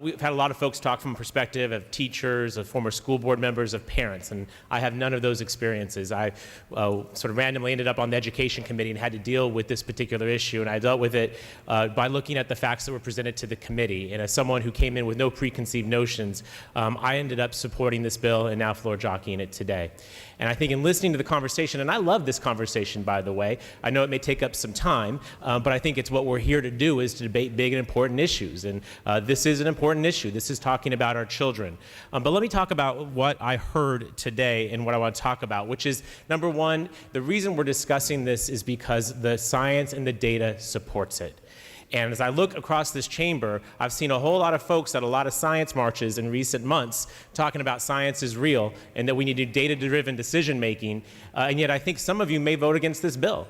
We've had a lot of folks talk from a perspective of teachers, of former school board members, of parents, and I have none of those experiences. I sort of randomly ended up on the education committee and had to deal with this particular issue, and I dealt with it by looking at the facts that were presented to the committee. And as someone who came in with no preconceived notions, I ended up supporting this bill and now floor jockeying it today. And I think in listening to the conversation, and I love this conversation, by the way, I know it may take up some time, but I think it's what we're here to do, is to debate big and important issues. And this is an important issue. This is talking about our children. But let me talk about what I heard today and what I want to talk about, which is, number one, the reason we're discussing this is because the science and the data supports it. And as I look across this chamber, I've seen a whole lot of folks at a lot of science marches in recent months talking about science is real and that we need to do data-driven decision-making, and yet I think some of you may vote against this bill.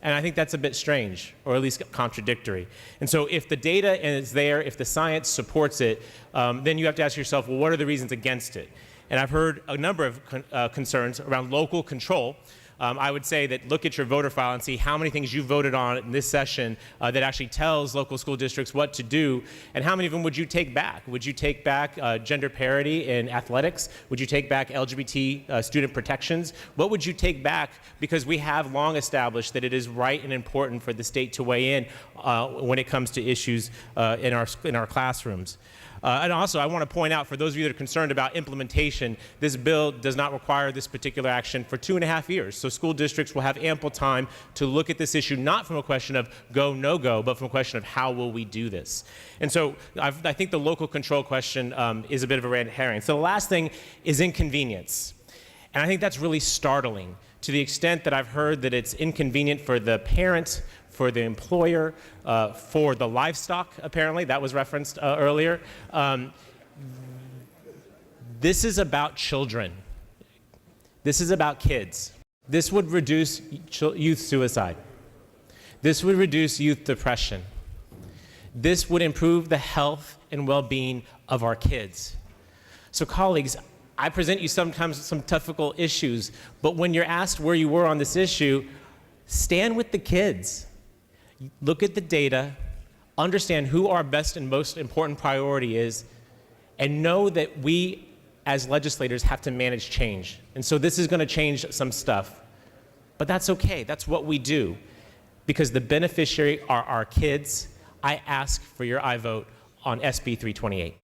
And I think that's a bit strange, or at least contradictory. And so if the data is there, if the science supports it, then you have to ask yourself, well, what are the reasons against it? And I've heard a number of concerns around local control. I would say that look at your voter file and see how many things you voted on in this session that actually tells local school districts what to do, and how many of them would you take back? Would you take back gender parity in athletics? Would you take back LGBT student protections? What would you take back? Because we have long established that it is right and important for the state to weigh in when it comes to issues in our classrooms. And also, I want to point out, for those of you that are concerned about implementation, this bill does not require this particular action for 2.5 years. So school districts will have ample time to look at this issue, not from a question of go, no go, but from a question of how will we do this. And so I think the local control question is a bit of a red herring. So the last thing is inconvenience. And I think that's really startling, to the extent that I've heard that it's inconvenient for the parent, for the employer, for the livestock, apparently. That was referenced earlier. This is about children. This is about kids. This would reduce youth suicide. This would reduce youth depression. This would improve the health and well-being of our kids. So colleagues, I present you sometimes some difficult issues, but when you're asked where you were on this issue, stand with the kids. Look at the data, understand who our best and most important priority is, and know that we as legislators have to manage change. And so this is going to change some stuff. But that's okay. That's what we do. Because the beneficiary are our kids. I ask for your aye vote on SB 328.